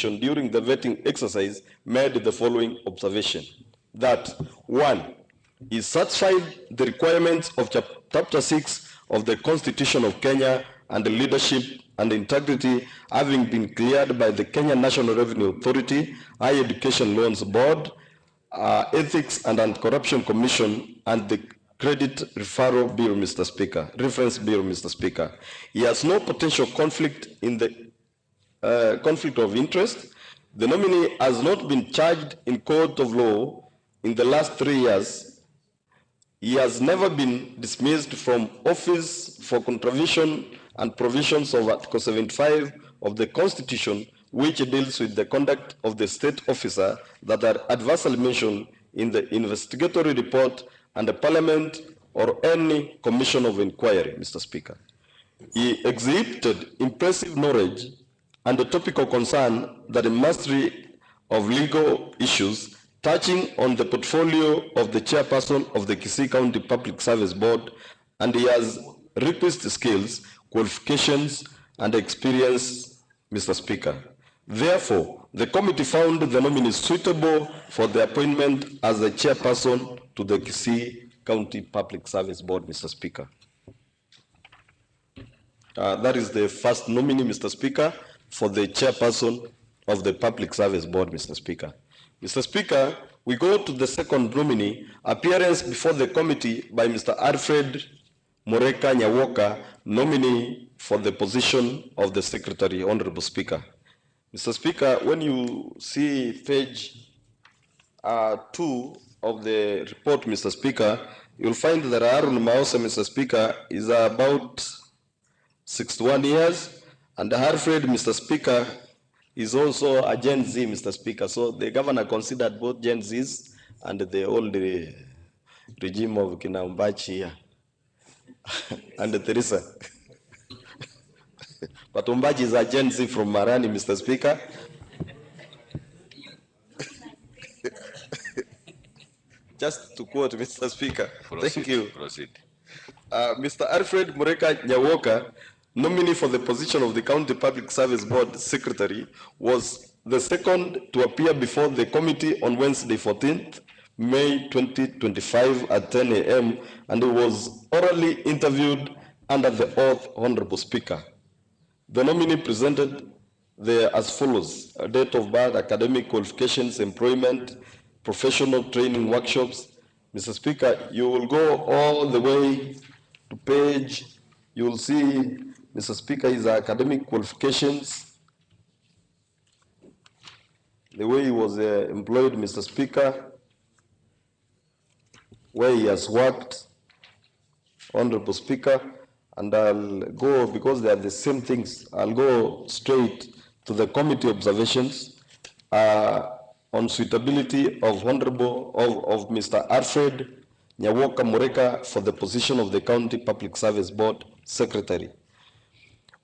during the vetting exercise made the following observation: that 1. He satisfied the requirements of Chapter 6 of the Constitution of Kenya and the leadership and integrity having been cleared by the Kenya National Revenue Authority, Higher Education Loans Board, Ethics and Anti-Corruption Commission, and the Credit Referral Bureau, Mr. Speaker, Reference Bureau, Mr. Speaker. He has no potential conflict in the conflict of interest. The nominee has not been charged in court of law in the last 3 years. He has never been dismissed from office for contravention and provisions of Article 75 of the Constitution, which deals with the conduct of the state officer that are adversely mentioned in the investigatory report and the Parliament or any commission of inquiry, Mr. Speaker. He exhibited impressive knowledge and the topical concern that the mastery of legal issues touching on the portfolio of the chairperson of the Kisii County Public Service Board, and he has requisite skills, qualifications, and experience, Mr. Speaker. Therefore, the committee found the nominee suitable for the appointment as the chairperson to the Kisii County Public Service Board, Mr. Speaker. That is the first nominee, Mr. Speaker, for the chairperson of the Public Service Board, Mr. Speaker. Mr. Speaker, we go to the second nominee, appearance before the committee by Mr. Alfred Mureka Nyawoka, nominee for the position of the Secretary, Honorable Speaker. Mr. Speaker, when you see page 2 of the report, Mr. Speaker, you'll find that Aaron Mausa, Mr. Speaker, is about 61 years, and Alfred, Mr. Speaker, is also a Gen Z, Mr. Speaker. So the governor considered both Gen Zs and the old regime of Kinaumbachi here. And Teresa. But Umbachi is a Gen Z from Marani, Mr. Speaker. Just to quote, Mr. Speaker. Proceed, thank you. Proceed. Mr. Alfred Mureka Nyawoka, nominee for the position of the County Public Service Board Secretary, was the second to appear before the committee on Wednesday, 14th May 2025 at 10 a.m. and he was orally interviewed under the oath, Honorable Speaker. The nominee presented as follows: date of birth, academic qualifications, employment, professional training workshops. Mr. Speaker, you will go all the way to page, you will see, Mr. Speaker, his academic qualifications, the way he was employed, Mr. Speaker, where he has worked, Honorable Speaker, and I'll go, because they are the same things, I'll go straight to the committee observations on suitability of Mr. Alfred Nyawoka Mureka for the position of the County Public Service Board Secretary.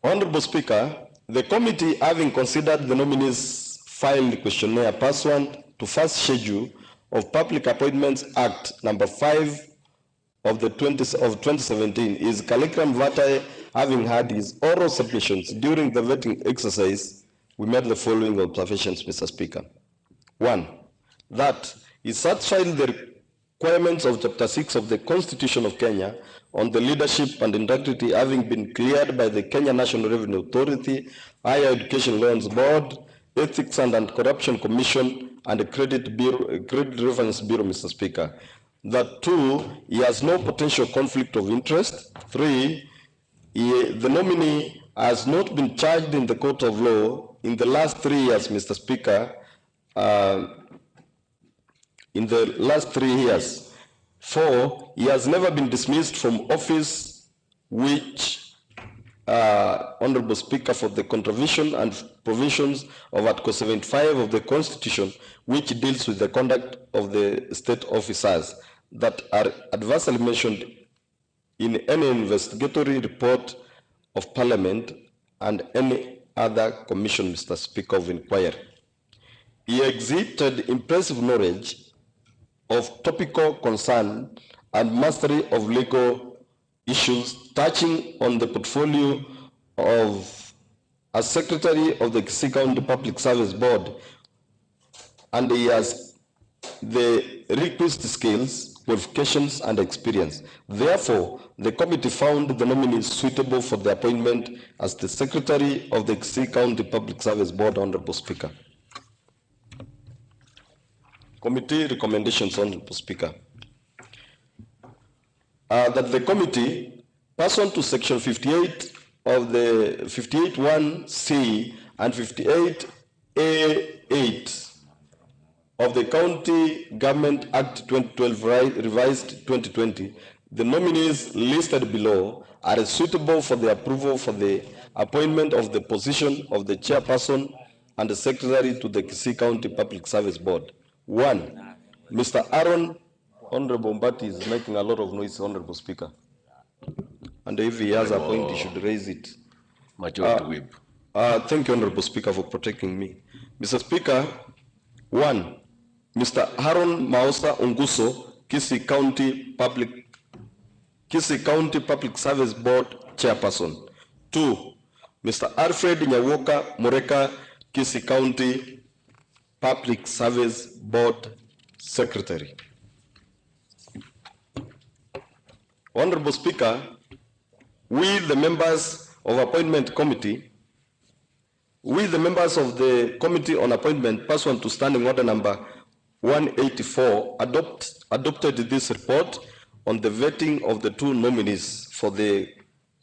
Honorable Speaker, the committee, having considered the nominees, filed questionnaire pursuant to first schedule of Public Appointments Act number 5 of 2017, is Kalikram Vatae, having had his oral submissions during the vetting exercise, we made the following observations, Mr. Speaker. 1, that he satisfied the requirements of Chapter 6 of the Constitution of Kenya on the leadership and integrity having been cleared by the Kenya National Revenue Authority, Higher Education Loans Board, Ethics and Anti-Corruption Commission, and the Credit Reference Bureau, Mr. Speaker. That 2, he has no potential conflict of interest. 3, the nominee has not been charged in the court of law in the last 3 years, Mr. Speaker. In the last 3 years. 4, he has never been dismissed from office, which, Honorable Speaker, for the contravention and provisions of Article 75 of the Constitution, which deals with the conduct of the state officers that are adversely mentioned in any investigatory report of Parliament and any other commission, Mr. Speaker, of inquiry. He exhibited impressive knowledge of topical concern and mastery of legal issues touching on the portfolio of as Secretary of the Kisii County Public Service Board, and he has the requisite skills, qualifications, and experience. Therefore, the committee found the nominee suitable for the appointment as the Secretary of the Kisii County Public Service Board, Honorable Speaker. Committee recommendations, Honorable Speaker. That the committee, pursuant to section 58 of the 58(1)(c) and 58(a)(8) of the County Government Act 2012 revised 2020, the nominees listed below are suitable for the approval for the appointment of the position of the chairperson and the secretary to the Kisii County Public Service Board. 1, Mr. Aaron. Honorable Mbati is making a lot of noise, Honorable Speaker. And if he has a point, he should raise it. Majority whip. Thank you, Honorable Speaker, for protecting me. Mr. Speaker, 1, Mr. Haron Mausa Unguso, Kisii County Public Service Board Chairperson. 2, Mr. Alfred Nyawoka Mureka, Kisii County Public Service Board Secretary. Honorable Speaker, we the members of Appointment Committee, the Committee on Appointment pursuant to Standing Order number 184 adopted this report on the vetting of the two nominees for the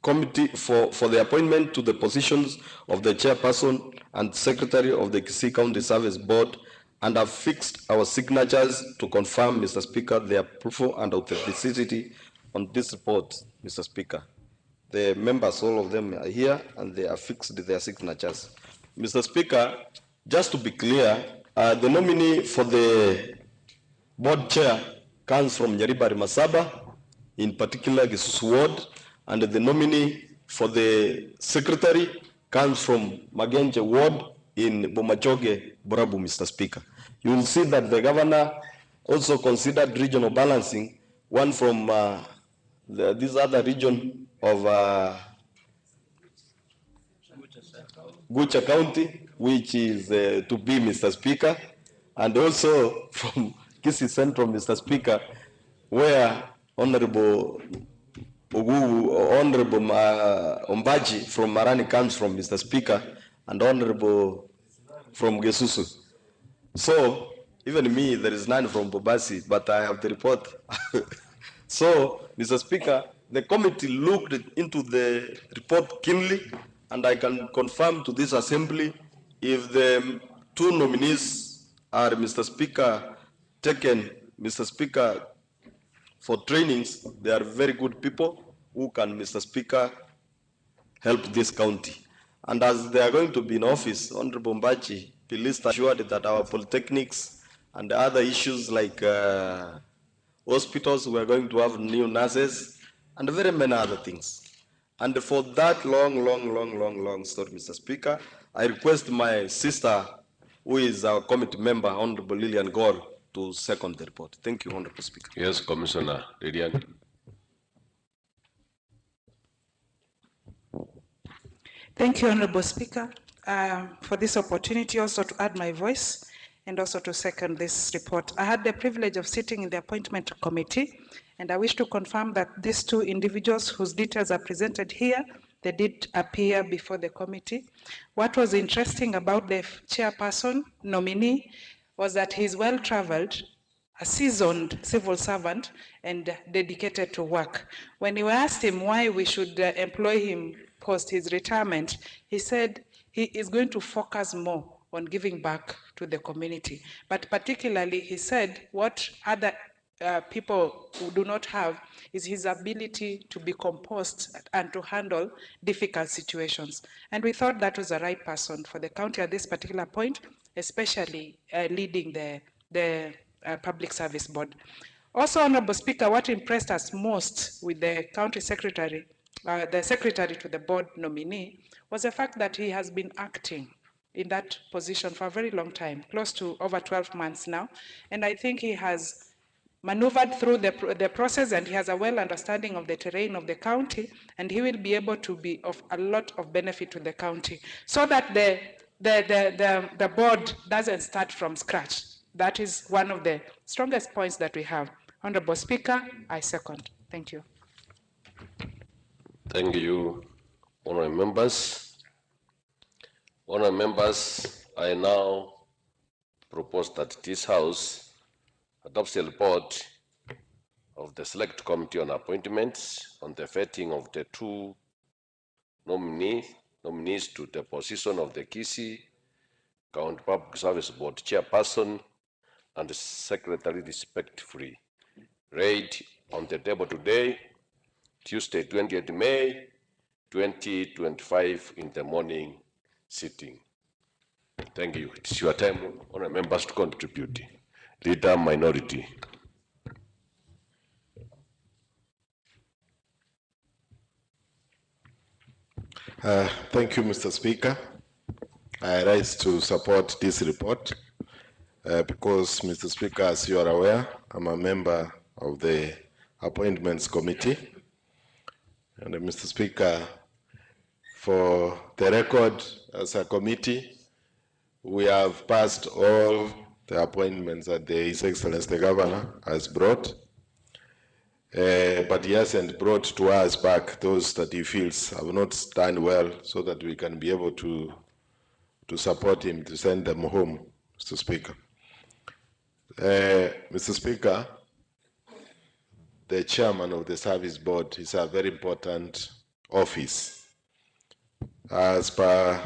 committee for the appointment to the positions of the chairperson and secretary of the Kisii County Service Board, and have fixed our signatures to confirm, Mr. Speaker, the approval and authenticity on this report, Mr. Speaker. The members, all of them are here, and they have fixed their signatures. Mr. Speaker, just to be clear, the nominee for the board chair comes from Nyaribari Masaba, in particular Gisusu Ward, and the nominee for the secretary comes from Magenje Ward in Bomachoge, Borabu, Mr. Speaker. You will see that the governor also considered regional balancing, one from this other region of Gucha County, which is to be, Mr. Speaker, and also from Kisii Central, Mr. Speaker, where Honorable Ombaji from Marani comes from, Mr. Speaker, and Honorable from Gisusu. So, even me, there is none from Bobasi, but I have the report. So, Mr. Speaker, the committee looked into the report keenly, and I can confirm to this assembly, if the two nominees are, Mr. Speaker, taken, Mr. Speaker, for trainings, they are very good people who can, Mr. Speaker, help this county. And as they are going to be in office, Honorable Mbachi, please assured that our polytechnics and other issues like hospitals, we are going to have new nurses and very many other things. And for that long story, Mr. Speaker, I request my sister, who is our committee member, Honorable Lillian Gore, to second the report. Thank you, Honorable Speaker. Yes, Commissioner Lillian. Thank you, Honorable Speaker, for this opportunity also to add my voice and also to second this report. I had the privilege of sitting in the appointment committee, and I wish to confirm that these two individuals whose details are presented here, they did appear before the committee. What was interesting about the chairperson nominee was that he's well-traveled, a seasoned civil servant, and dedicated to work. When we asked him why we should employ him post his retirement, he said he is going to focus more on giving back to the community. But particularly, he said what other people who do not have is his ability to be composed and to handle difficult situations. And we thought that was the right person for the county at this particular point, especially leading the Public Service Board. Also, Honorable Speaker, what impressed us most with the county secretary, the secretary to the board nominee, was the fact that he has been acting in that position for a very long time, close to over 12 months now. And I think he has maneuvered through the process, and he has a well understanding of the terrain of the county, and he will be able to be of a lot of benefit to the county, so that the board doesn't start from scratch. That is one of the strongest points that we have. Honorable Speaker, I second. Thank you. Thank you, honorable members. Honorable members, I now propose that this House adopts the report of the Select Committee on Appointments on the vetting of the two nominees to the position of the Kisii County Public Service Board Chairperson and Secretary respectively, read on the table today, Tuesday, 20th May, 2025 in the morning sitting. Thank you. It's your time, honorable members, to contribute. Leader minority. Thank you, Mr. Speaker. I rise to support this report because, Mr. Speaker, as you are aware, I'm a member of the Appointments Committee. And Mr. Speaker, for the record, as a committee, we have passed all the appointments that His Excellency the Governor has brought, but he hasn't brought to us back those that he feels have not done well, so that we can be able to support him to send them home, Mr. Speaker. Mr. Speaker, the chairman of the service board is a very important office. As per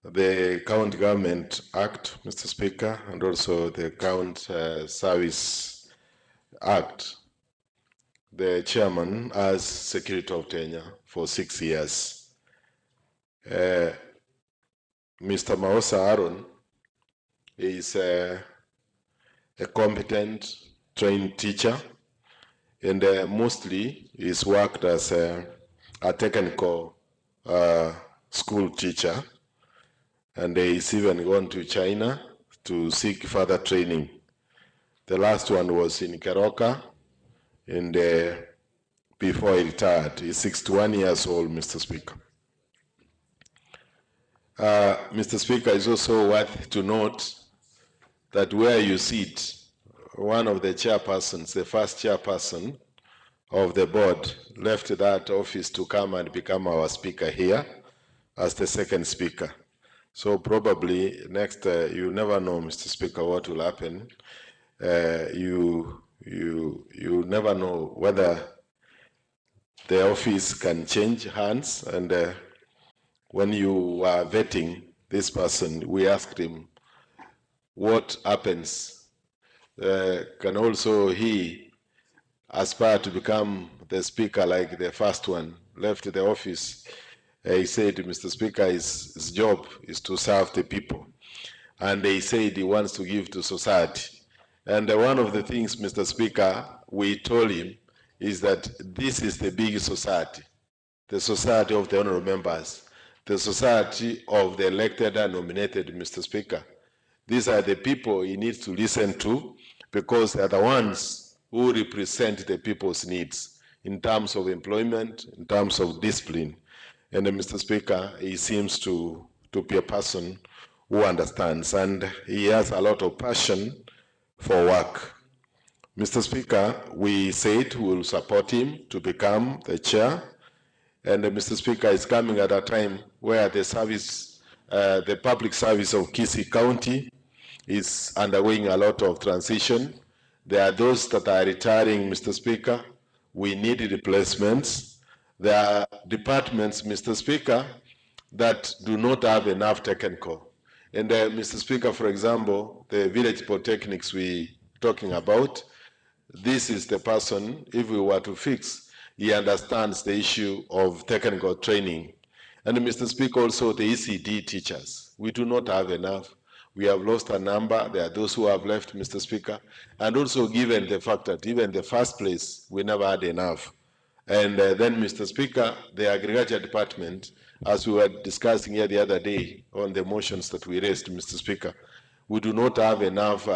the County Government Act, Mr. Speaker, and also the County Service Act, the chairman has security of tenure for 6 years. Mr. Maosa Aaron is a competent, trained teacher, and mostly he's worked as a technical school teacher, and he's even gone to China to seek further training. The last one was in Keroka, and before he retired. He's 61 years old, Mr. Speaker. Mr. Speaker, it's also worth to note that where you sit, one of the chairpersons, the first chairperson of the board, left that office to come and become our speaker here as the second speaker. So probably next, you never know, Mr. Speaker, what will happen. You never know whether the office can change hands, and when you were vetting this person, we asked him what happens. Can also he aspire to become the speaker like the first one left the office? He said, Mr. Speaker, his job is to serve the people. And he said he wants to give to society. And one of the things, Mr. Speaker, we told him is that this is the big society, the society of the honorable members, the society of the elected and nominated, Mr. Speaker. These are the people he needs to listen to, because they are the ones who represent the people's needs in terms of employment, in terms of discipline. And Mr. Speaker, he seems to be a person who understands, and he has a lot of passion for work. Mr. Speaker, we said we will support him to become the chair, and Mr. Speaker, is coming at a time where the service, the public service of Kisii County is undergoing a lot of transition. There are those that are retiring, Mr. Speaker. We need replacements. There are departments, Mr. Speaker, that do not have enough technical. And Mr. Speaker, for example, the village polytechnics we talking about, this is the person, if we were to fix, he understands the issue of technical training. And Mr. Speaker, also the ECD teachers, we do not have enough. We have lost a number. There are those who have left, Mr. Speaker. And also given the fact that even in the first place, we never had enough. And then, Mr. Speaker, the agriculture department, as we were discussing here the other day on the motions that we raised, Mr. Speaker, we do not have enough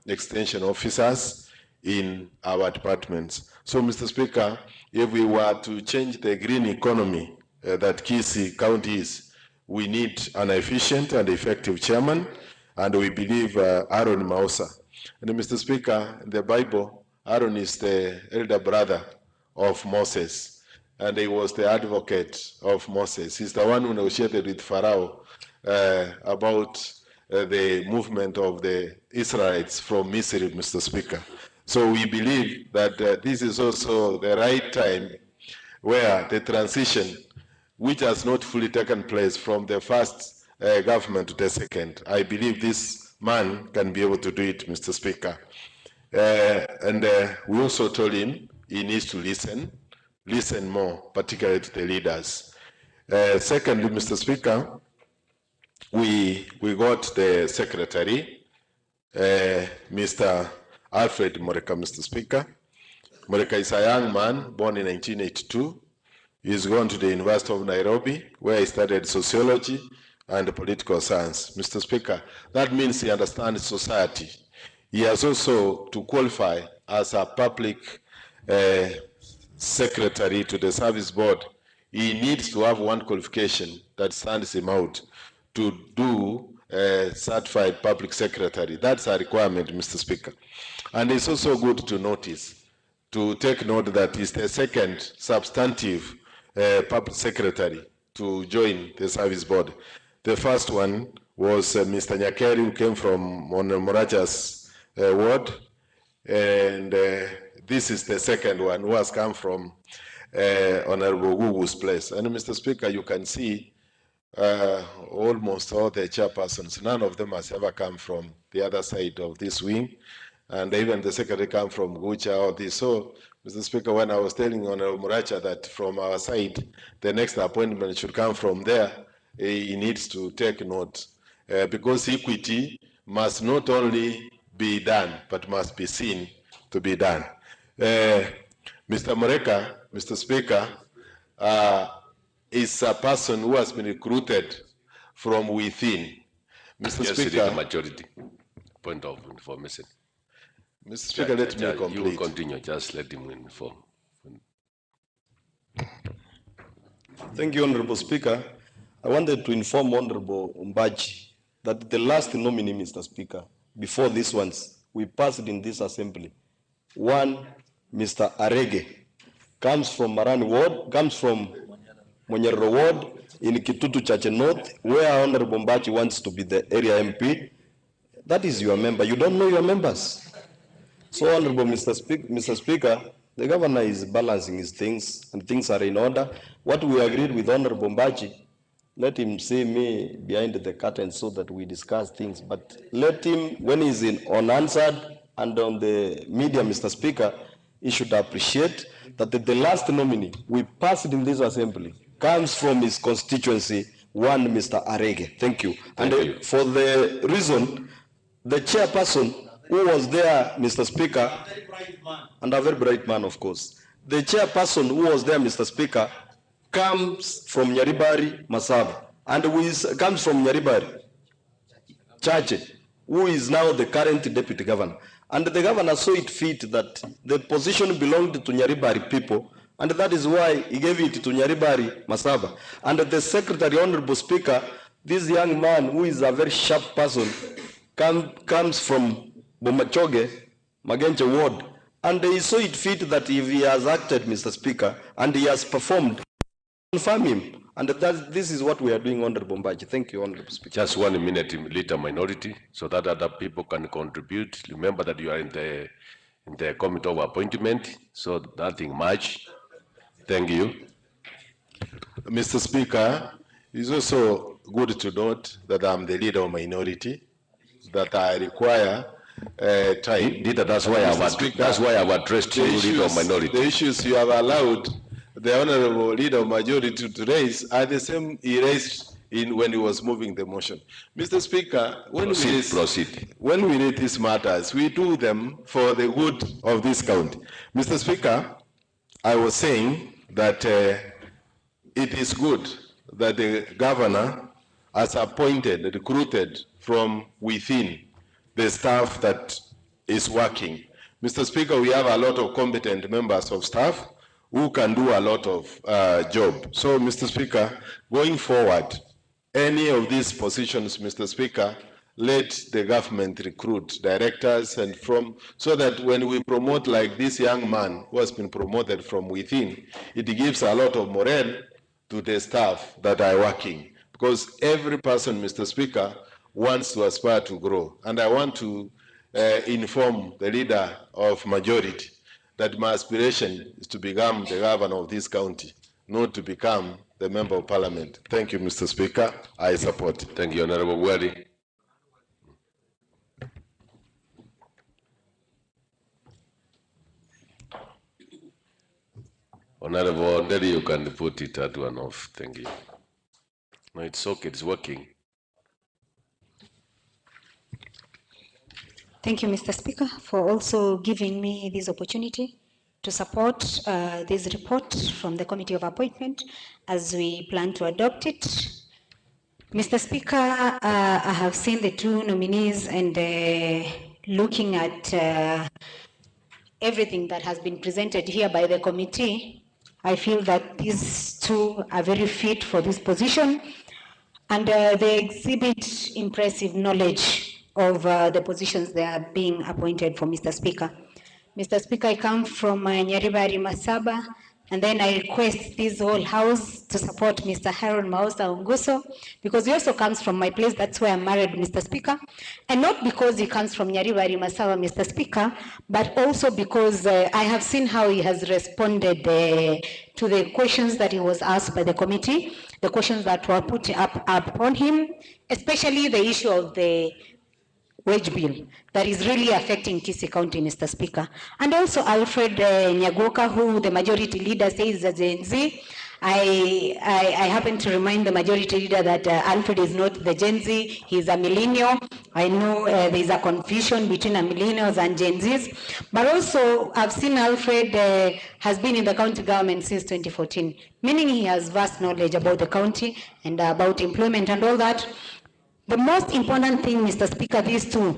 extension officers in our departments. So, Mr. Speaker, if we were to change the green economy that Kisii County is, we need an efficient and effective chairman, and we believe Aaron Mausa. And Mr. Speaker, in the Bible, Aaron is the elder brother of Moses, and he was the advocate of Moses. He's the one who negotiated with Pharaoh about the movement of the Israelites from Misri, Mr. Speaker. So we believe that this is also the right time where the transition, which has not fully taken place from the first government to the second, I believe this man can be able to do it, Mr. Speaker. And we also told him he needs to listen more, particularly to the leaders. Secondly, Mr. Speaker, we got the secretary, Mr. Alfred Moreka, Mr. Speaker. Moreka is a young man born in 1982. He's gone to the University of Nairobi, where he studied sociology and political science. Mr. Speaker, that means he understands society. He has also to qualify as a public secretary to the service board. He needs to have one qualification that stands him out to do a certified public secretary. That's a requirement, Mr. Speaker. And it's also good to take note that he's the second substantive public secretary to join the service board. The first one was Mr. Nyakeri, who came from Moraja's ward, and this is the second one who has come from Honorable Gugu's place. And Mr. Speaker, you can see almost all the chairpersons, none of them has ever come from the other side of this wing, and even the secretary come from Gucha or this. So, Mr. Speaker, when I was telling Honorable Muracha that from our side, the next appointment should come from there, he needs to take note, because equity must not only be done, but must be seen to be done. Mr. Moreka, Mr. Speaker, is a person who has been recruited from within. Mr. Yes, Speaker, the majority. Point of information. Mr. Speaker, let me complete. You will continue, just let him inform. Thank you, Honorable Speaker. I wanted to inform Honorable Umbaji that the last nominee, Mr. Speaker, before these ones, we passed in this assembly. One, Mr. Arege, comes from Marani Ward, comes from Monyero Ward in Kitutu Chache North, where Honorable Umbaji wants to be the area MP. That is your member. You don't know your members. So, Honorable Mr. Speaker, the governor is balancing his things, and things are in order. What we agreed with Honorable Umbaji, let him see me behind the curtain so that we discuss things. But let him, when he's in unanswered and on the media, Mr. Speaker, he should appreciate that the last nominee we passed in this assembly comes from his constituency, one Mr. Arege. Thank you. Thank you. For the reason, the chairperson who was there, Mr. Speaker, and a very bright man, of course. The chairperson who was there, Mr. Speaker, comes from Nyaribari, Masaba, and who comes from Nyaribari, Chache, who is now the current deputy governor. And the governor saw it fit that the position belonged to Nyaribari people, and that is why he gave it to Nyaribari, Masaba. And the secretary, Honorable Speaker, this young man who is a very sharp person, comes from Bomachoge, Magenche Ward, and he saw it fit that if he has acted, Mr. Speaker, and he has performed, confirm him. And this is what we are doing, Honorable Umbaji. Thank you, Honorable Speaker. Just 1 minute, leader minority, so that other people can contribute. Remember that you are in the committee of appointment, so nothing much. Thank you. Mr. Speaker, it's also good to note that I'm the leader of minority, that I require time. Leader, that's why I've addressed you, leader of minority. The issues you have allowed the honorable leader of majority to raise are the same he raised when he was moving the motion. Mr. Speaker, when we read these matters, we do them for the good of this county. Mr. Speaker, I was saying that it is good that the governor has appointed, recruited from within the staff that is working. Mr. Speaker, we have a lot of competent members of staff who can do a lot of job. So, Mr. Speaker, going forward, any of these positions, Mr. Speaker, let the government recruit directors and so that when we promote like this young man who has been promoted from within, it gives a lot of morale to the staff that are working. Because every person, Mr. Speaker, wants to aspire to grow. And I want to inform the leader of majority that my aspiration is to become the governor of this county, not to become the member of parliament. Thank you, Mr. Speaker. I support. Thank you, Honorable Wali. Honorable Nderi, you can put it at one off. Thank you. No, it's okay. It's working. Thank you, Mr. Speaker, for also giving me this opportunity to support this report from the Committee of Appointment as we plan to adopt it. Mr. Speaker, I have seen the two nominees and looking at everything that has been presented here by the committee, I feel that these two are very fit for this position and they exhibit impressive knowledge of the positions they are being appointed for, Mr. Speaker. Mr. Speaker, I come from Nyaribari Masaba, and then I request this whole house to support Mr. Harold Mausa Unguso, because he also comes from my place. That's where I'm married, Mr. Speaker. And not because he comes from Nyaribari Masaba, Mr. Speaker, but also because I have seen how he has responded to the questions that he was asked by the committee, the questions that were put up upon him, especially the issue of the wage bill that is really affecting Kisii County, Mr. Speaker. And also Alfred Nyagoka, who the majority leader says is a Gen Z. I happen to remind the majority leader that Alfred is not the Gen Z, he's a millennial. I know there's a confusion between millennials and Gen Zs, but also I've seen Alfred has been in the county government since 2014, meaning he has vast knowledge about the county and about employment and all that. The most important thing, Mr. Speaker, these two,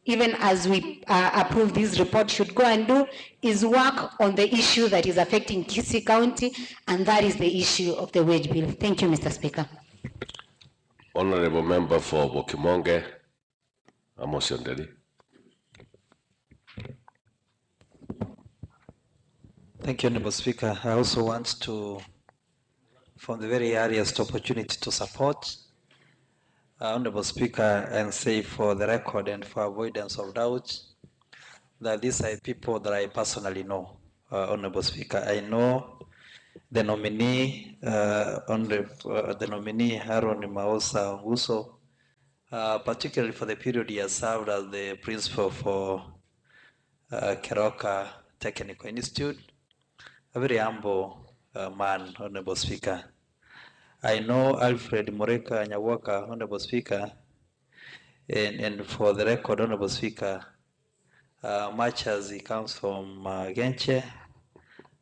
even as we approve this report, should go and do is work on the issue that is affecting Kisii County, and that is the issue of the wage bill. Thank you, Mr. Speaker. Honorable Member for Bokimonge, Amos Nderi. Thank you, Honorable Speaker. I also want to, from the very earliest opportunity, to support Honorable Speaker and say for the record and for avoidance of doubt that these are people that I personally know, Honorable Speaker. I know the nominee, the nominee Harold Mausa Unguso, particularly for the period he has served as the principal for Keroka Technical Institute, a very humble man, Honorable Speaker. I know Alfred Mureka Nyawaka, Honorable Speaker, and for the record, Honorable Speaker, much as he comes from Genche,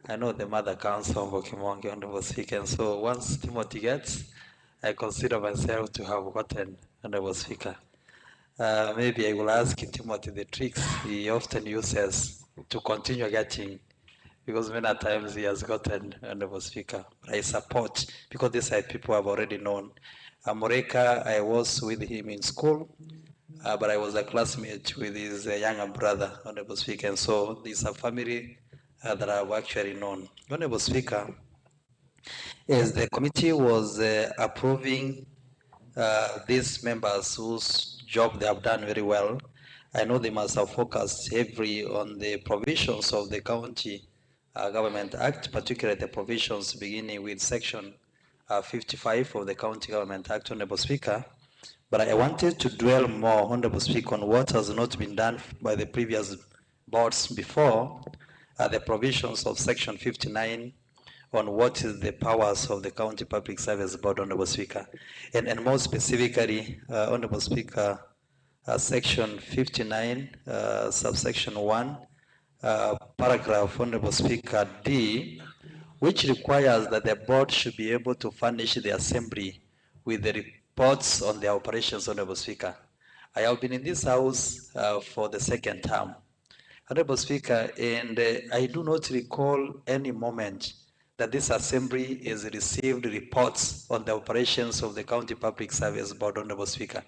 I know the mother comes from Bokimonge, Honorable Speaker, and so once Timothy gets, I consider myself to have gotten, Honorable Speaker. Maybe I will ask Timothy the tricks he often uses to continue getting, because many times he has gotten, Honorable Speaker. But I support, because these are people I've already known. Moreka, I was with him in school, but I was a classmate with his younger brother, Honorable Speaker, and so this is a family that I've actually known. Honorable Speaker, as the committee was approving these members whose job they have done very well, I know they must have focused heavily on the provisions of the County Government Act, particularly the provisions beginning with section 55 of the County Government Act, Honorable Speaker. But I wanted to dwell more, Honorable Speaker, on what has not been done by the previous boards before, the provisions of section 59 on what is the powers of the County Public Service Board, Honorable Speaker. And more specifically, Honorable Speaker, section 59, subsection 1, paragraph, Honorable Speaker, D, which requires that the board should be able to furnish the assembly with the reports on their operations, Honorable Speaker. I have been in this house for the second term. Honorable Speaker, and I do not recall any moment that this assembly has received reports on the operations of the County Public Service Board, Honorable Speaker.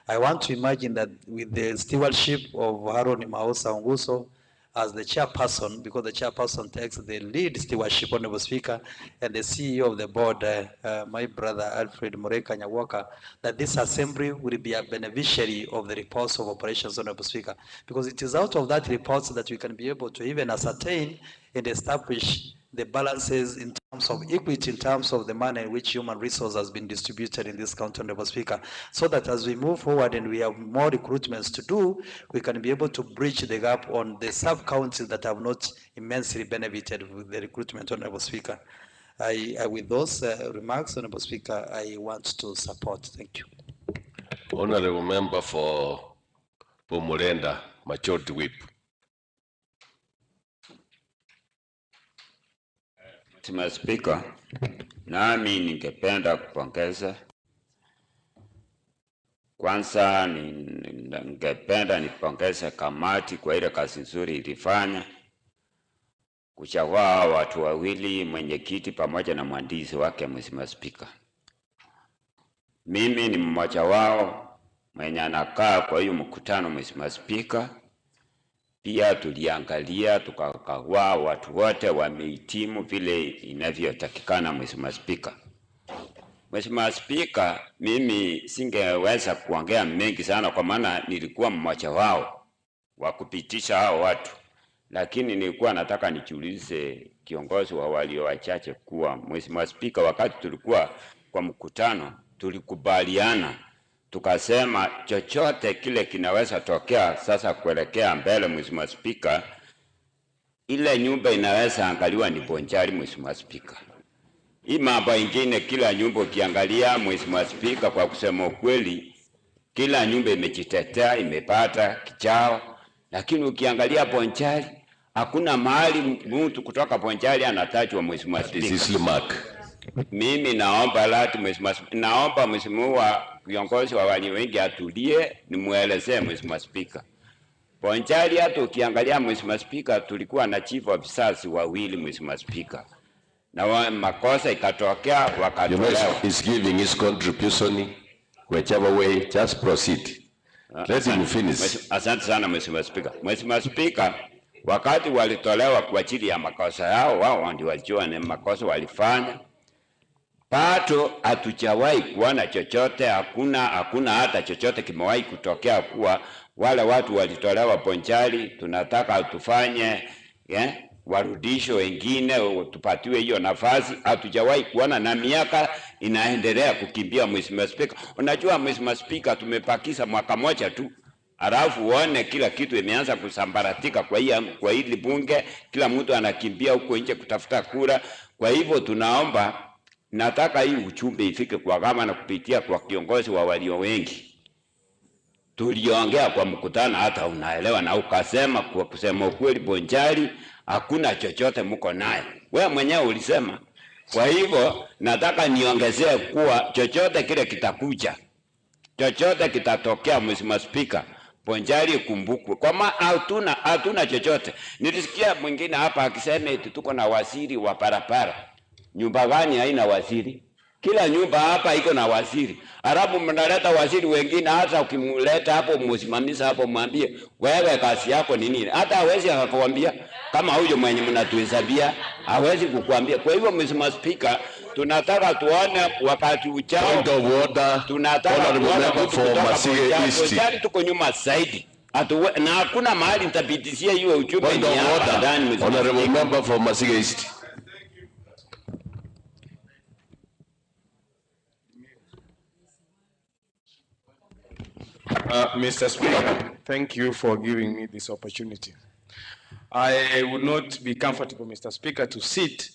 I want to imagine that with the stewardship of Haron Mausa Onguso as the chairperson, because the chairperson takes the lead stewardship, Honorable Speaker, and the CEO of the board, my brother Alfred Mureka Nyawaka, that this assembly will be a beneficiary of the reports of operations, Honorable Speaker, because it is out of that reports that we can be able to even ascertain and establish the balances in terms of equity, in terms of the manner in which human resource has been distributed in this county, Honorable Speaker, so that as we move forward and we have more recruitments to do, we can be able to bridge the gap on the sub-counties that have not immensely benefited with the recruitment, Honorable Speaker. With those remarks, Honorable Speaker, I want to support. Thank you. Honorable Member for Murenda, Majority Whip. Mheshimiwa Spika, nami ningependa kupongeza. Kwanza ningependa nipongeze kamati kwa ile kazi nzuri ilifanya kuchagua watu wawili, mwenyekiti pamoja na mwandishi wake. Mheshimiwa Spika, mimi ni mmoja wao mwenye anakaa kwa hiyo mkutano. Mheshimiwa Spika, pia tuliangalia tukakagua watu wote wamehitimu vile inavyotakikana. Mheshimiwa Spika, Mheshimiwa Spika, mimi singeweza kuongea mengi sana kwa maana nilikuwa mmoja wao wa kupitisha hao watu, lakini nilikuwa nataka nijiulize kiongozi wa walio wachache kuwa, Mheshimiwa Spika, wakati tulikuwa kwa mkutano tulikubaliana tukasema chochote kile kinaweza tokea sasa kuelekea mbele. Mheshimiwa Spika, ile nyumba inaweza angaliwa ni bonjari. Mheshimiwa Spika, hii mambo ingine kila nyumba ukiangalia, Mheshimiwa Spika, kwa kusema ukweli, kila nyumba imejitetea, imepata kichao, lakini ukiangalia bonjari hakuna mahali mtu kutoka bonjari anatajwa. Mheshimiwa Spika, mimi naomba lati naomba Mheshimiwa viongozi wa wali wengi atulie nimuelezee. Mheshimiwa Spika, bonjari hata ukiangalia, Mheshimiwa Spika, tulikuwa na chief officers wawili. Mheshimiwa Spika, na makosa ikatokea wakatolewa. Is giving his contribution whichever way, just proceed. Let him finish. Asante sana Mheshimiwa Spika. Mheshimiwa Spika, wakati walitolewa kwa ajili ya makosa yao, wao ndio walijua ni makosa walifanya. Pato hatujawahi kuona chochote, hakuna hata chochote kimewahi kutokea kuwa wale watu walitolewa bonjari. Tunataka tufanye warudisho wengine, tupatiwe hiyo nafasi. Hatujawahi kuona na miaka inaendelea kukimbia. Mheshimiwa Spika, unajua Mheshimiwa Spika, tumepakisha mwaka moja tu, alafu uone kila kitu imeanza kusambaratika kwa hili bunge, kila mtu anakimbia huko nje kutafuta kura. Kwa hivyo tunaomba, nataka hii ujumbe ifike kwa gavana na kupitia kwa kiongozi wa walio wengi. Tuliongea kwa mkutano, hata unaelewa, na ukasema kwa kusema ukweli bonjari hakuna chochote mko naye. Wewe mwenyewe ulisema. Kwa hivyo nataka niongezee kuwa chochote kile kitakuja, chochote kitatokea, Mheshimiwa Spika, bonjari ikumbukwe. Kwa maana hatuna chochote. Nilisikia mwingine hapa akisema eti tuko na waziri wa barabara. Nyumba gani haina waziri? Kila nyumba hapa iko na waziri. Arabu mnaleta waziri wengine, hata ukimleta hapo msimamizi hapo mwambie wewe kazi yako ni nini? Hata hawezi akakwambia. Kama huyo mwenye mnatuhesabia hawezi kukuambia. Kwa hivyo Mheshimiwa Spika, tunataka tuone wakati ujao, tunataka tuone tuko nyuma zaidi. Na hakuna mahali nitabitishia hiyo ujumbe ni hapa ndani. Honorable Member for Masige East. Mr. Speaker, thank you for giving me this opportunity. I would not be comfortable, Mr. Speaker, to sit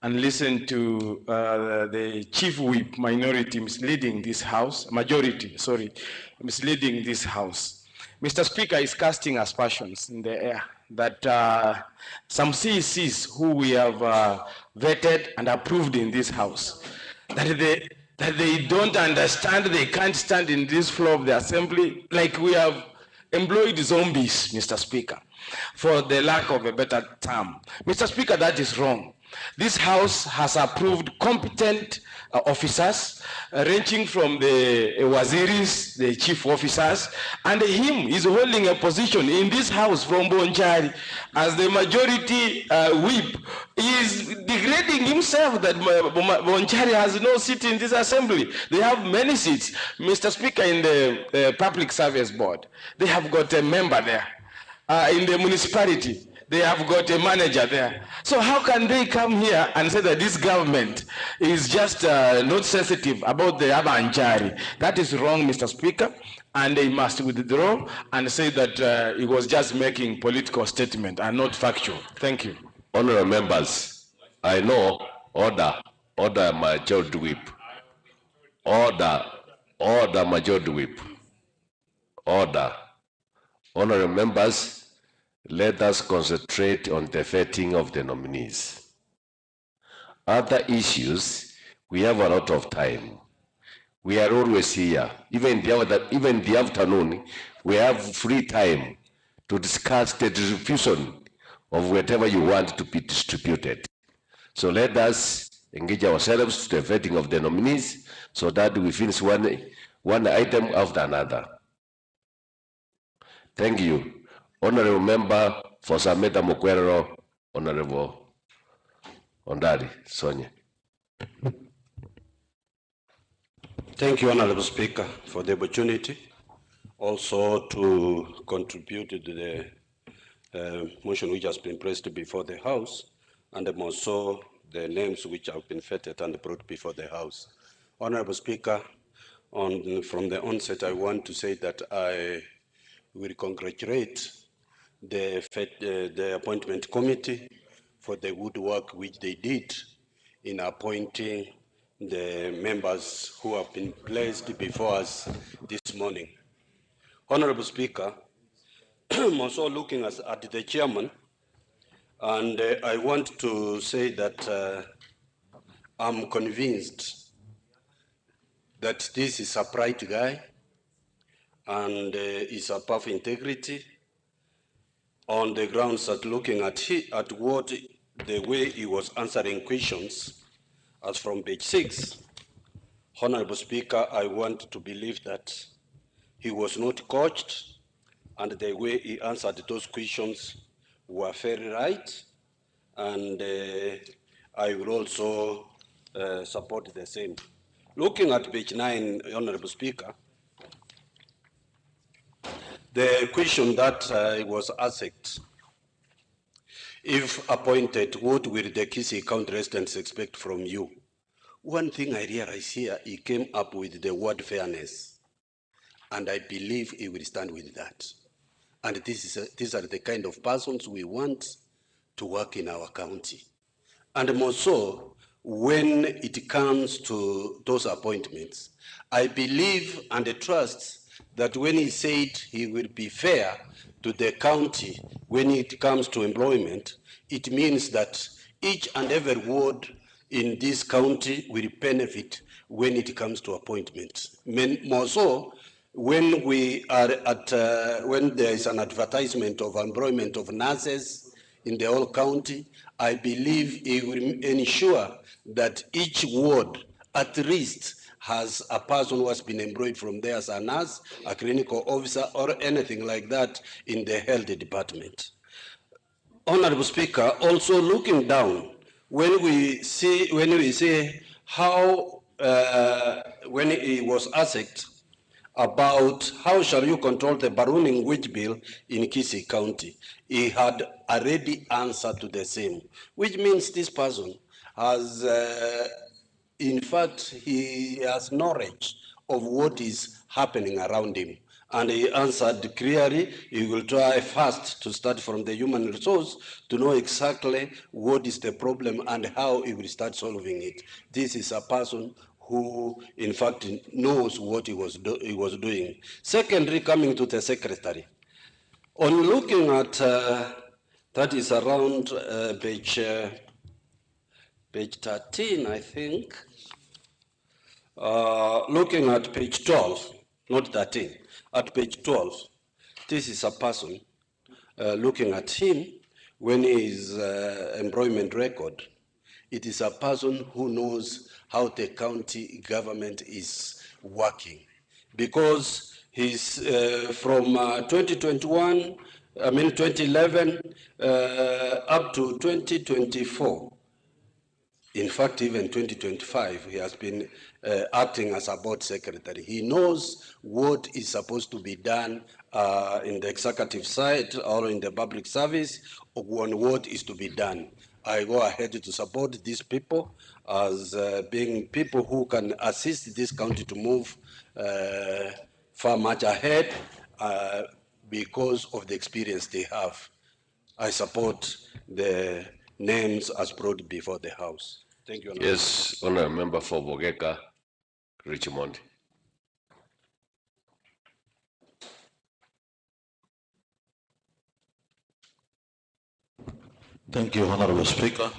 and listen to the chief whip minority misleading this house, misleading this house. Mr. Speaker is casting aspersions in the air that some CECs who we have vetted and approved in this house, that that they don't understand, they can't stand in this floor of the assembly, like we have employed zombies, Mr. Speaker, for the lack of a better term. Mr. Speaker, that is wrong. This House has approved competent officers, ranging from the waziris, the chief officers, and him is holding a position in this House from Bonchari as the majority whip. He is degrading himself that Bonchari has no seat in this assembly. They have many seats. Mr. Speaker, in the Public Service Board, they have got a member there. In the municipality, they have got a manager there. So how can they come here and say that this government is just not sensitive about the Abanchari? That is wrong, Mr. Speaker, and they must withdraw and say that it was just making political statement and not factual. Thank you. Honorable members, I know order majority whip. Order majority whip. Order. Honorable members, let us concentrate on the vetting of the nominees. Other issues, we have a lot of time. We are always here. Even in the afternoon, we have free time to discuss the distribution of whatever you want to be distributed. So let us engage ourselves to the vetting of the nominees so that we finish one item after another. Thank you. Honorable Member for Sameta Mukwero, Honorable Ondari, Sonia. Thank you, Honorable Speaker, for the opportunity also to contribute to the motion which has been placed before the House, and also the names which have been vetted and brought before the House. Honorable Speaker, from the onset, I want to say that I will congratulate the appointment committee for the good work which they did in appointing the members who have been placed before us this morning. Honorable Speaker, I'm also looking at the chairman, and I want to say that I'm convinced that this is a bright guy and is above integrity, on the grounds that looking at the way he was answering questions, as from page 6, Honorable Speaker, I want to believe that he was not coached, and the way he answered those questions were very right, and I will also support the same. Looking at page 9, Honorable Speaker, the question that was asked, if appointed, what will the Kisii County residents expect from you? One thing I realized here, he came up with the word fairness, and I believe he will stand with that. And these are the kind of persons we want to work in our county. And more so, when it comes to those appointments, I believe and trust that when he said he will be fair to the county when it comes to employment, it means that each and every ward in this county will benefit when it comes to appointments. More so, when we are when there is an advertisement of employment of nurses in the whole county, I believe it will ensure that each ward at least has a person who has been employed from there as a nurse, a clinical officer, or anything like that in the health department. Honorable Speaker, also looking down, when we see how, when he was asked about how shall you control the ballooning wage bill in Kisii County, he had already answered to the same, which means this person has, in fact, he has knowledge of what is happening around him. And he answered clearly, he will try first to start from the human resource to know exactly what is the problem and how he will start solving it. This is a person who, in fact, knows what he was doing. Secondly, coming to the secretary. On looking at, that is around page 13, I think. Looking at page 12, not 13, at page 12, this is a person, looking at him when his employment record, it is a person who knows how the county government is working. Because he's from 2011, up to 2024. In fact, even 2025, he has been acting as a board secretary. He knows what is supposed to be done in the executive side or in the public service, on what is to be done. I go ahead to support these people as being people who can assist this county to move far much ahead because of the experience they have. I support the names as brought before the House. Thank you, Honorable. Yes, Honorable Member for Bogeka, Richmond. Thank you, Honorable Speaker,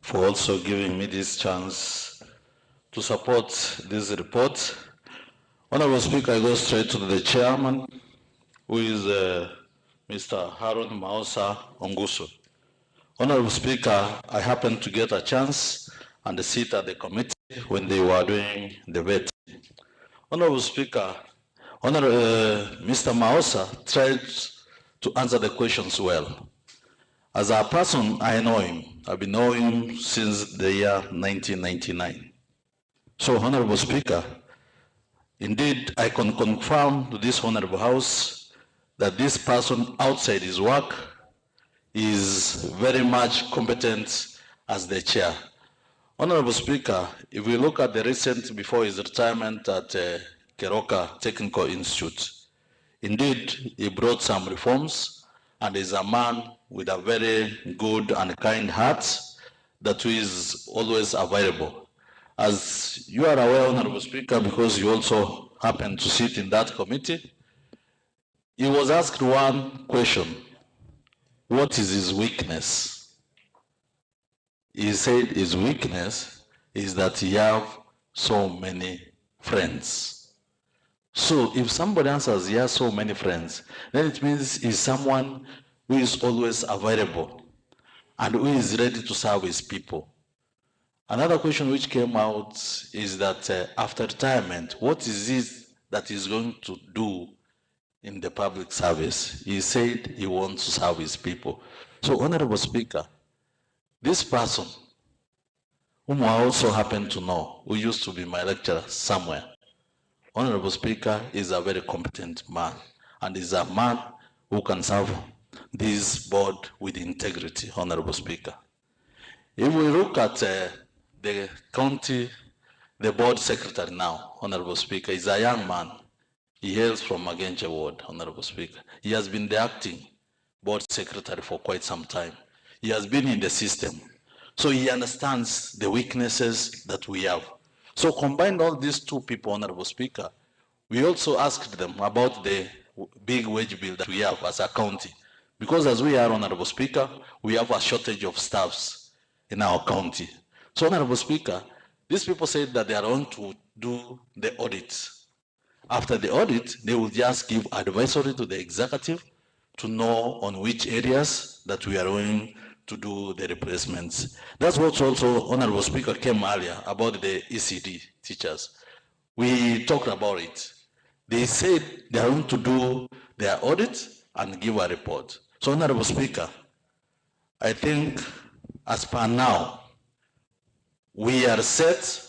for also giving me this chance to support this report. Honorable Speaker, I go straight to the chairman, who is Mr. Harun Mausa Ongusu. Honorable Speaker, I happened to get a chance and sit at the committee when they were doing the vetting. Honorable Speaker, Mr. Mausa tried to answer the questions well. As a person, I know him. I've been knowing him since the year 1999. So, Honorable Speaker, indeed, I can confirm to this Honorable House that this person outside his work is very much competent as the chair. Honorable Speaker, if we look at the recent before his retirement at Keroka Technical Institute, indeed, he brought some reforms and is a man with a very good and kind heart that is always available. As you are aware, Honorable Speaker, because you also happen to sit in that committee, he was asked one question: what is his weakness? He said his weakness is that he have so many friends. So if somebody answers he has so many friends, then it means he's someone who is always available and who is ready to serve his people. Another question which came out is that after retirement, what is it that he's going to do in the public service? He said he wants to serve his people. So, Honorable Speaker, this person, whom I also happen to know, who used to be my lecturer somewhere, Honorable Speaker, is a very competent man and is a man who can serve this board with integrity, Honorable Speaker. If we look at the county, the board secretary now, Honorable Speaker, is a young man. He hails from Magenche Ward, Honorable Speaker. He has been the acting board secretary for quite some time. He has been in the system. So he understands the weaknesses that we have. So combine all these two people, Honorable Speaker, we also asked them about the big wage bill that we have as a county. Because as we are, Honorable Speaker, we have a shortage of staffs in our county. So, Honorable Speaker, these people said that they are going to do the audit. After the audit, they will just give advisory to the executive to know on which areas that we are going to do the replacements. That's what also Honorable Speaker came earlier about the ECD teachers. We talked about it. They said they are going to do their audit and give a report. So, Honorable Speaker, I think as per now, we are set.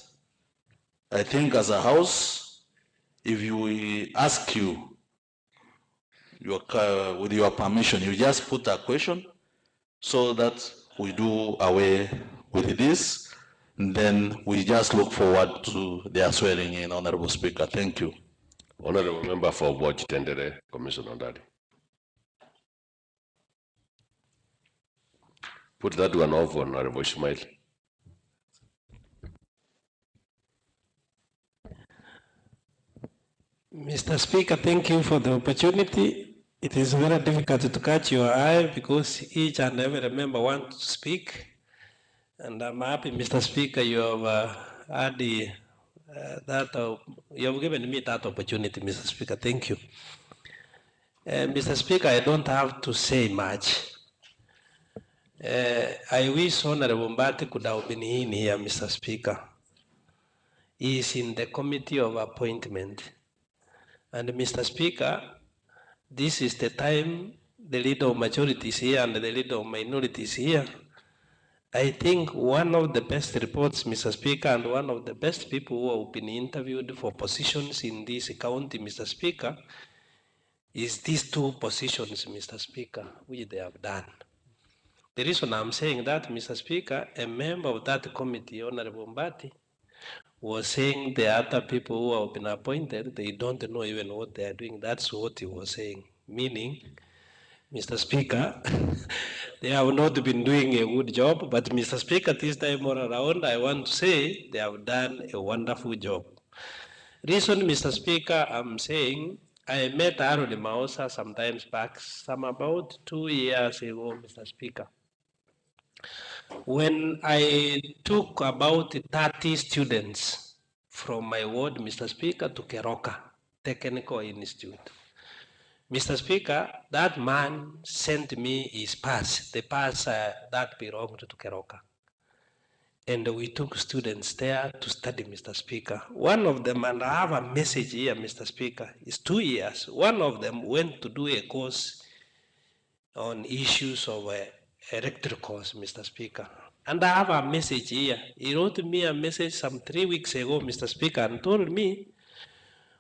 I think as a house, if we ask you, with your permission, you just put a question so that we do away with this, and then we just look forward to their swearing in, Honorable Speaker. Thank you. Honorable Member for Watch Tendere, Commission on that. Put that one off, Honorable Ishmael. Mr. Speaker, thank you for the opportunity. It is very difficult to catch your eye because each and every member wants to speak. And I'm happy, Mr. Speaker, you have had You have given me that opportunity, Mr. Speaker. Thank you. Mr. Speaker, I don't have to say much. I wish Honorable Mbati could have been in here, Mr. Speaker. He is in the Committee of Appointment. And Mr. Speaker, this is the time the leader of majority is here and the leader of minority is here. I think one of the best reports, Mr. Speaker, and one of the best people who have been interviewed for positions in this county, Mr. Speaker, is these two positions, Mr. Speaker, which they have done. The reason I'm saying that, Mr. Speaker, a member of that committee, Honorable Mbati, was saying the other people who have been appointed, they don't know even what they are doing. That's what he was saying, meaning, Mr. Speaker, they have not been doing a good job, but Mr. Speaker, this time around, I want to say they have done a wonderful job. Reason, Mr. Speaker, I'm saying, I met Aaron Mausa sometimes back, about 2 years ago, Mr. Speaker. When I took about 30 students from my ward, Mr. Speaker, to Keroka Technical Institute. Mr. Speaker, that man sent me his pass, the pass that belonged to Keroka. And we took students there to study, Mr. Speaker. One of them, and I have a message here, Mr. Speaker, is 2 years. One of them went to do a course on issues of electricals, Mr. Speaker. And I have a message here. He wrote me a message some 3 weeks ago, Mr. Speaker, and told me,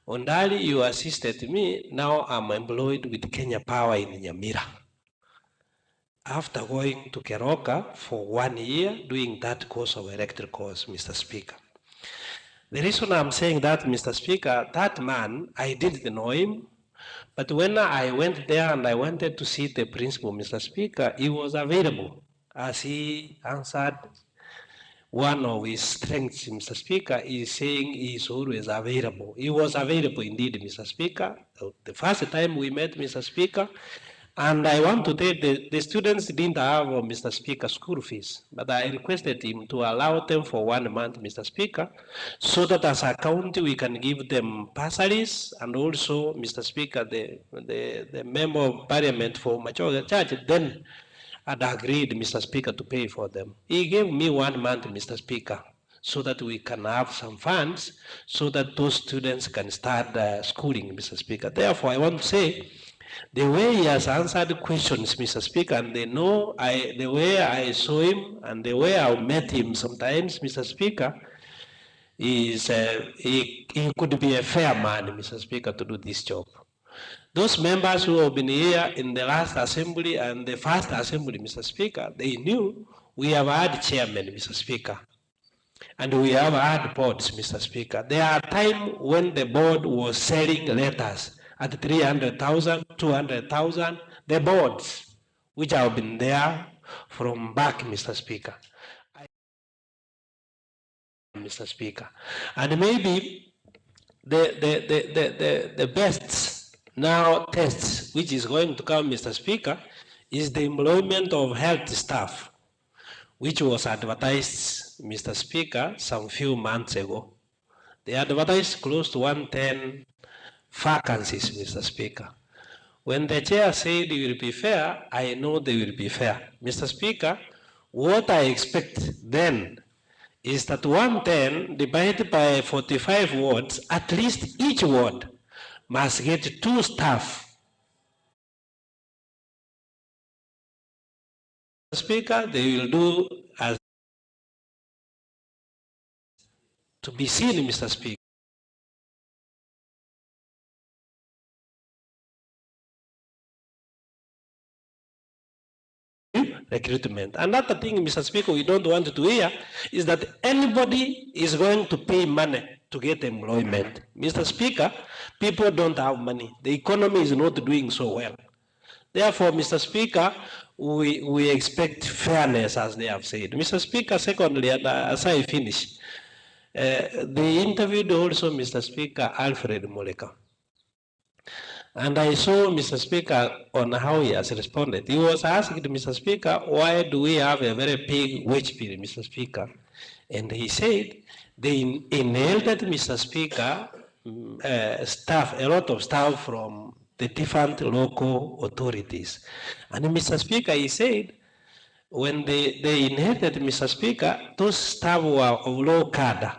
Ondali, you assisted me, now I'm employed with Kenya Power in Nyamira. After going to Keroka for 1 year, doing that course of electricals, Mr. Speaker. The reason I'm saying that, Mr. Speaker, that man, I didn't know him, but when I went there and I wanted to see the principal, Mr. Speaker, he was available as he answered. One of his strengths, Mr. Speaker, is saying he is always available. He was available indeed, Mr. Speaker. The first time we met, Mr. Speaker, and I want to tell the students didn't have, Mr. Speaker, school fees, but I requested him to allow them for 1 month, Mr. Speaker, so that as a county we can give them bursaries, and also, Mr. Speaker, the member of parliament for Machoga Church then had agreed, Mr. Speaker, to pay for them. He gave me 1 month, Mr. Speaker, so that we can have some funds so that those students can start schooling, Mr. Speaker. Therefore, I want to say, the way he has answered questions, Mr. Speaker, and they know the way I saw him and the way I met him sometimes, Mr. Speaker, is he could be a fair man, Mr. Speaker, to do this job. Those members who have been here in the last assembly and the first assembly, Mr. Speaker, they knew we have had chairmen, Mr. Speaker, and we have had boards, Mr. Speaker. There are times when the board was selling letters at 300,000, 200,000, the boards, which have been there from back, Mr. Speaker. Mr. Speaker. And maybe the best now tests, which is going to come, Mr. Speaker, is the employment of health staff, which was advertised, Mr. Speaker, some few months ago. They advertised close to 110 vacancies, Mr. Speaker. When the chair said it will be fair, I know they will be fair. Mr. Speaker, what I expect then is that 110 divided by 45 wards, at least each ward must get 2 staff. Mr. Speaker, they will do as to be seen, Mr. Speaker. Recruitment. Another thing, Mr. Speaker, we don't want to hear is that anybody is going to pay money to get employment. Mr. Speaker, people don't have money. The economy is not doing so well. Therefore, Mr. Speaker, we expect fairness, as they have said. Mr. Speaker, secondly, and as I finish, they interviewed also, Mr. Speaker, Alfred Moleka. And I saw, Mr. Speaker, on how he has responded. He was asked, Mr. Speaker, why do we have a very big wage bill, Mr. Speaker? And he said, They inherited, Mr. Speaker, staff, a lot of staff from the different local authorities. And Mr. Speaker, he said, when they inherited, Mr. Speaker, those staff were of low cadre,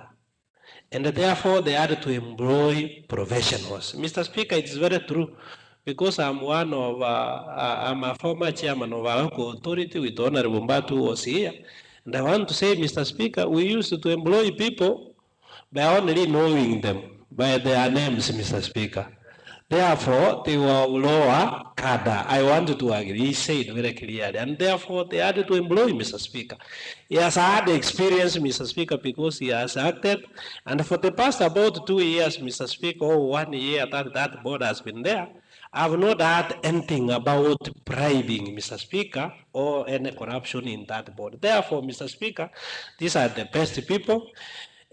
and therefore they had to employ professionals. Mr. Speaker, it is very true, because I'm I'm a former chairman of our local authority with Honorable Mbatu was here, and I want to say, Mr. Speaker, we used to employ people by only knowing them by their names, Mr. Speaker. Therefore, they were lower cadre. I wanted to agree. He said very clearly, and therefore they had to employ Mr. Speaker. He has had experience, Mr. Speaker, because he has acted, and for the past about 2 years, Mr. Speaker, or 1 year that board has been there, I have not heard anything about bribing, Mr. Speaker, or any corruption in that board. Therefore, Mr. Speaker, these are the best people.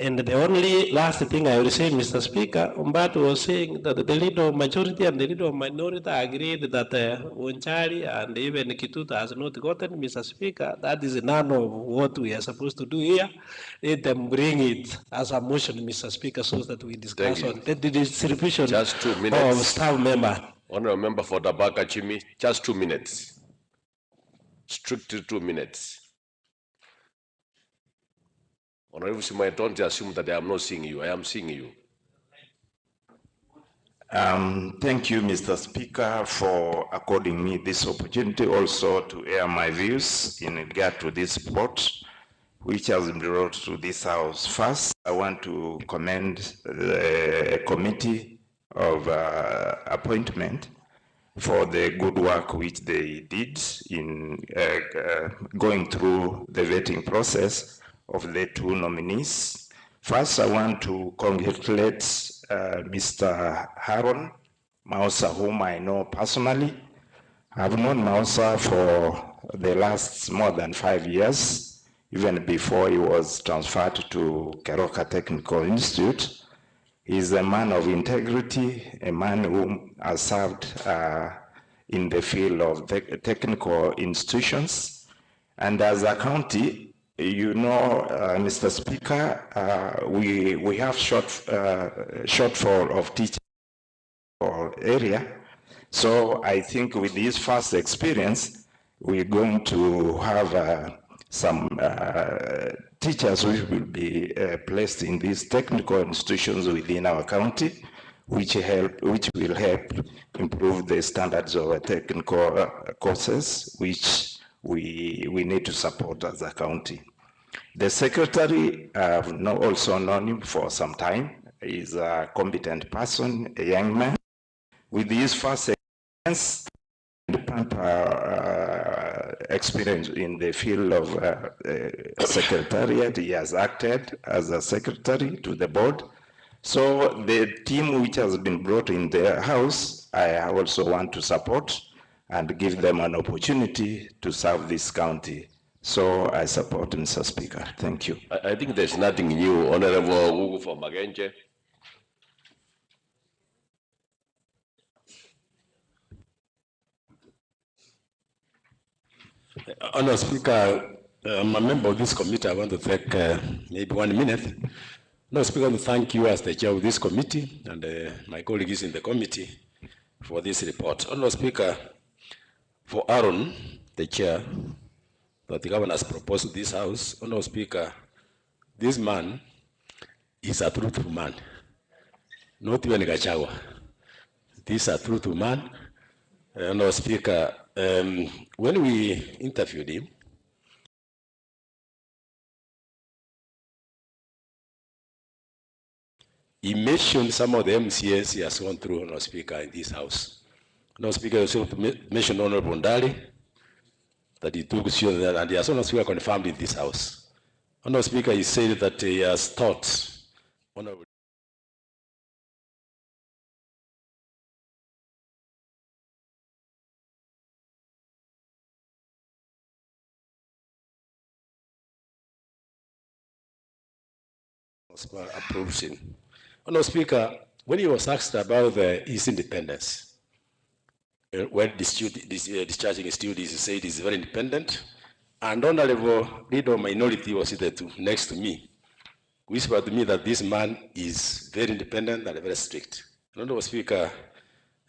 And the only last thing I will say, Mr. Speaker, Umbato was saying that the leader of majority and the leader of minority agreed that Unchari and even Kituta has not gotten, Mr. Speaker. That is none of what we are supposed to do here. Let them bring it as a motion, Mr. Speaker, so that we discuss on the distribution just 2 minutes. Of staff member. Honorable member for Tabaka Chimi, just 2 minutes. Strictly 2 minutes. Honorable Simai, don't assume that I am not seeing you. I am seeing you. Thank you, Mr. Speaker, for according me this opportunity also to air my views in regard to this report, which has been brought to this House. First, I want to commend the committee of appointment for the good work which they did in going through the vetting process of the 2 nominees. First, I want to congratulate Mr. Haron Mausa, whom I know personally. I've known Mausa for the last more than 5 years, even before he was transferred to Keroka Technical Institute. He's a man of integrity, a man who has served in the field of technical institutions. And as a county, you know, Mr. Speaker, we have shortfall of teachers area. So I think with this first experience, we're going to have some teachers who will be placed in these technical institutions within our county, which will help improve the standards of technical courses, which we need to support as a county. The secretary, I've also known him for some time. He's a competent person, a young man. With his first experience experience in the field of secretariat, he has acted as a secretary to the board. So the team which has been brought in the house, I also want to support and give them an opportunity to serve this county. So I support Mr. Speaker. Thank you. I think there's nothing new. Honorable Ugu for Magenje. Honorable Speaker, I'm a member of this committee. I want to take maybe 1 minute. Honorable Speaker, I want to thank you as the chair of this committee and my colleagues in the committee for this report. Honorable Speaker, for Aaron, the chair, that the governor has proposed to this house, Honorable Speaker, this man is a truthful man, not even Gachawa. This is a truthful man. Honorable Speaker, when we interviewed him, he mentioned some of the MCS he has gone through, Honorable Speaker, in this house. Honorable Speaker, also mentioned Honorable Ndali, that he took sure that, and he has Honorable Speaker confirmed in this house. Honorable Speaker, he said that he has taught Honorable approves him. Honorable Speaker, when he was asked about his independence, when discharging his duties, he said he's very independent, and Honorable Leader of Minority was seated next to me. whispered to me that this man is very independent and very strict. Honorable Speaker,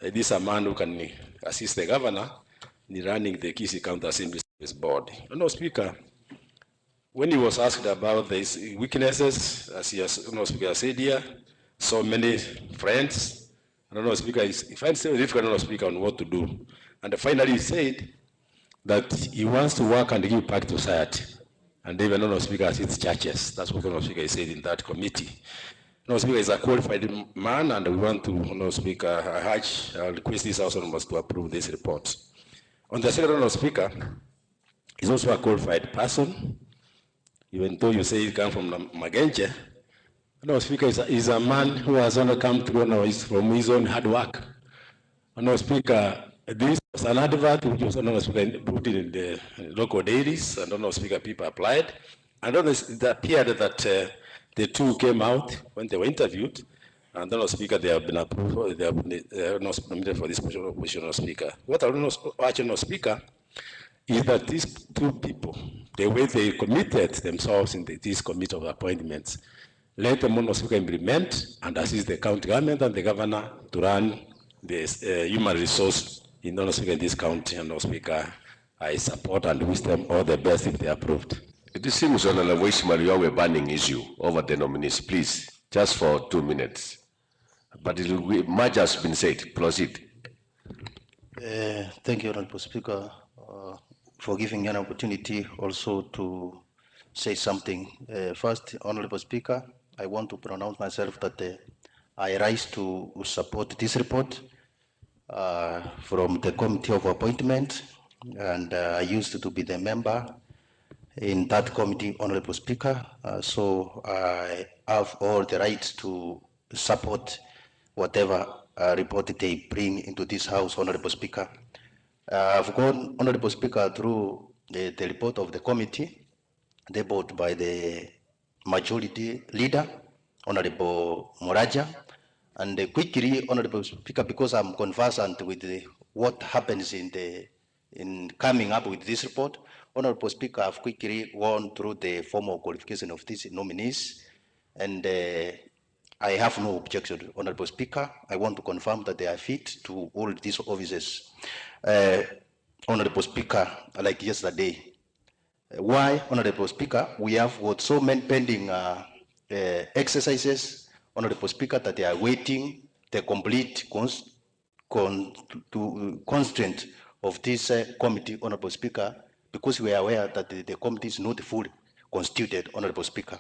this is a man who can assist the governor in running the Kisii County Assembly Service Board. Honorable Speaker, when he was asked about his weaknesses, as he has, Honorable Speaker said here, so many friends, Honorable Speaker, he finds it difficult, Honorable Speaker, on what to do. And finally he said that he wants to work and give back to society. And even Honorable Speaker assist churches. That's what Honorable Speaker said in that committee. Honorable Speaker is a qualified man, and we want to, Honorable Speaker, I request this House members to approve this report. On the second, Honorable Speaker, he's also a qualified person, even though you say he comes from Magenje. Honorable Speaker is a man who has only come through from his own hard work. Honorable Speaker, this was an advert which was Honorable Speaker put in the local dailies, and Honorable Speaker, people applied. And it appeared that the two came out when they were interviewed, and Honorable Speaker, they have been approved, they have been nominated for this position, Honorable Speaker. What I want to urge, Honorable Speaker, is that these two people, the way they committed themselves in this committee of appointments, let them, Honorable Speaker, implement and assist the county government and the governor to run the human resource in Honorable Speaker in this county. Honorable Speaker, I support and wish them all the best if they are approved. It seems, Honorable Wishman, you have a burning issue over the nominees. Please, just for 2 minutes. But much has been said. Proceed. Thank you, Honorable Speaker, for giving me an opportunity also to say something. First, Honorable Speaker, I want to pronounce myself that I rise to support this report from the Committee of Appointment, and I used to be the member in that committee, Honorable Speaker, so I have all the rights to support whatever report they bring into this House, Honorable Speaker. I've gone, Honorable Speaker, through the report of the committee, the vote by the majority leader, Honorable Moraja, and quickly, Honorable Speaker, because I'm conversant with what happens in coming up with this report, Honorable Speaker, I've quickly gone through the formal qualification of these nominees, and I have no objection, Honorable Speaker. I want to confirm that they are fit to hold these offices. Honorable Speaker, like yesterday. Why, Honorable Speaker? We have got so many pending exercises, Honorable Speaker, that they are waiting the complete constraint of this committee, Honorable Speaker, because we are aware that the committee is not fully constituted, Honorable Speaker.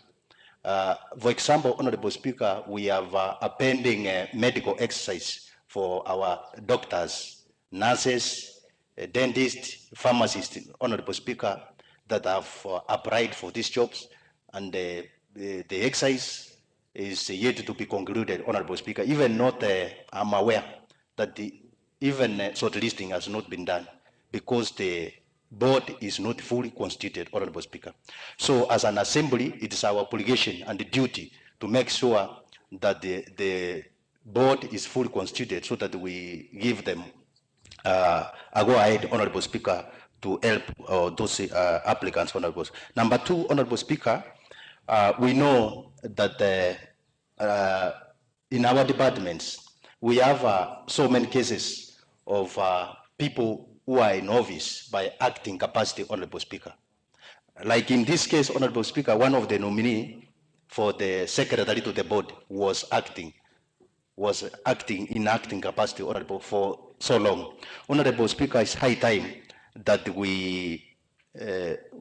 For example, Honorable Speaker, we have a pending medical exercise for our doctors, nurses, dentists, pharmacists, Honorable Speaker, that have applied for these jobs, and the exercise is yet to be concluded, Honorable Speaker. Even not, I'm aware that even shortlisting has not been done because the board is not fully constituted, Honorable Speaker. So as an assembly, it is our obligation and duty to make sure that the board is fully constituted so that we give them a go-ahead, Honorable Speaker, to help those applicants, Honorable. Number two, Honorable Speaker, we know that in our departments, we have so many cases of people who are in office by acting capacity, Honorable Speaker. Like in this case, Honorable Speaker, one of the nominees for the secretary to the board was acting in acting capacity, Honorable, for so long. Honorable Speaker, it's high time that we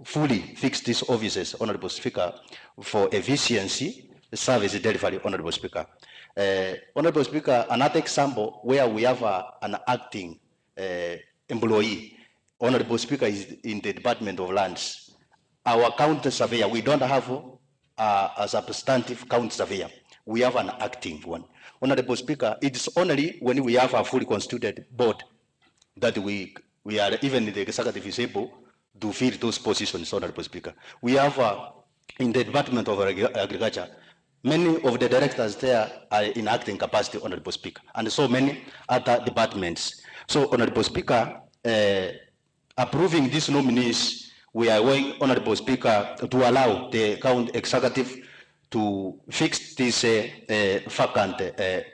fully fix these offices, Honorable Speaker, for efficiency, service delivery, Honorable Speaker. Honorable Speaker, another example where we have an acting employee, Honorable Speaker, is in the Department of Lands. Our county surveyor, we don't have a substantive county surveyor. We have an acting one. Honorable Speaker, it's only when we have a fully constituted board that we are even the executive is able to fill those positions, Honorable Speaker. We have in the Department of Agriculture, many of the directors there are in acting capacity, Honorable Speaker, and so many other departments. So, Honorable Speaker, approving these nominees, we are going, Honorable Speaker, to allow the county executive to fix these vacant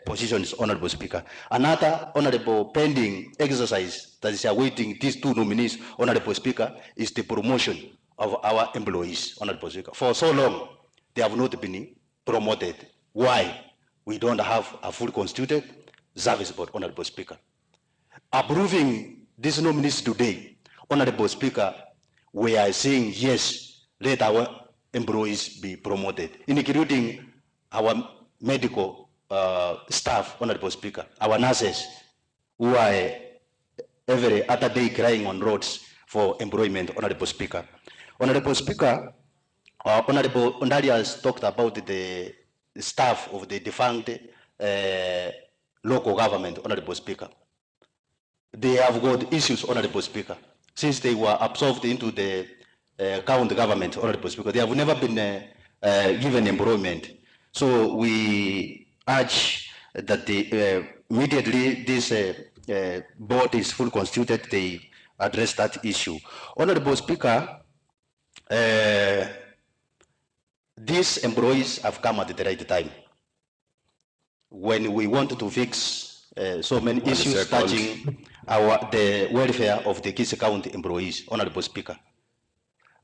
positions, Honorable Speaker. Another honorable pending exercise that is awaiting these two nominees, Honorable Speaker, is the promotion of our employees, Honorable Speaker. For so long, they have not been promoted. Why? We don't have a fully constituted service board, Honorable Speaker. Approving these nominees today, Honorable Speaker, we are saying yes, let our employees be promoted, including our medical staff, Honorable Speaker, our nurses, who are every other day crying on roads for employment, Honorable Speaker. Honorable Speaker, Honorable Ondari has talked about the staff of the defunct local government, Honorable Speaker. They have got issues, Honorable Speaker, since they were absorbed into the county government, Honorable Speaker. They have never been given employment. So we urge that immediately this board is fully constituted, they address that issue. Honorable Speaker, these employees have come at the right time. When we want to fix so many issues touching the welfare of the Kisii County employees, Honorable Speaker.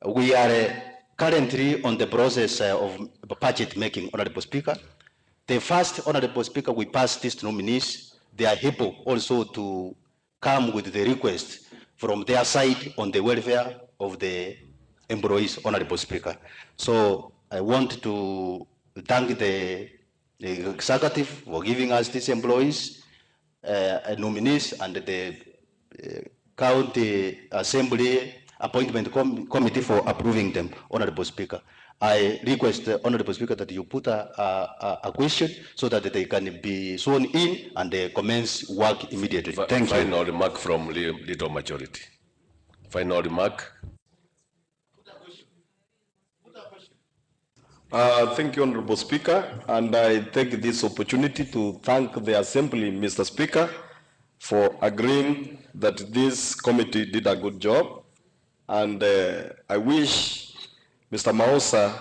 We are currently on the process of budget making, Honorable Speaker. The first, Honorable Speaker, we passed these nominees. They are able also to come with the request from their side on the welfare of the employees, Honorable Speaker. So I want to thank the executive for giving us these employees, nominees, and the county assembly appointment committee for approving them, Honorable Speaker. I request the Honorable Speaker that you put a question so that they can be sworn in and they commence work immediately. Thank you. Final remark from Leader Majority. Final remark. Thank you, Honorable Speaker, and I take this opportunity to thank the Assembly, Mr. Speaker, for agreeing that this committee did a good job, and I wish Mr. Mausa,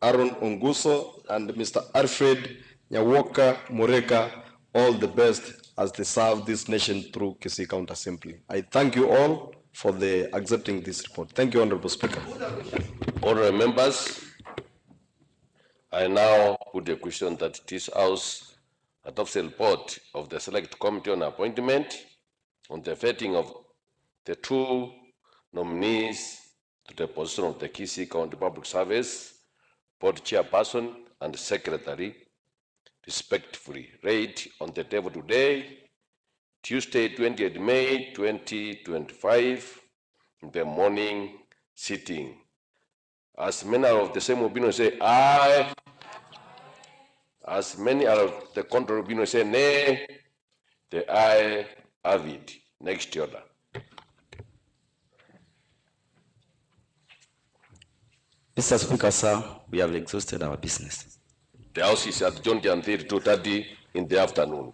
Aaron Onguso, and Mr. Alfred Nyawoka Moreka all the best as they serve this nation through Kisii County Assembly. I thank you all for accepting this report. Thank you, Honorable Speaker. Honorable members, I now put the question that this House adopts a report of the Select Committee on Appointment on the vetting of the two nominees to the position of the Kisii County Public Service Board Chairperson and Secretary, respectively, read on the table today, Tuesday, 28 May 2025, in the morning sitting. As many are of the same opinion, say aye. As many are of the contrary opinion, say nay. The aye have it. Next order. Mr. Speaker, sir, we have exhausted our business. The House is adjourned until 2:30 in the afternoon.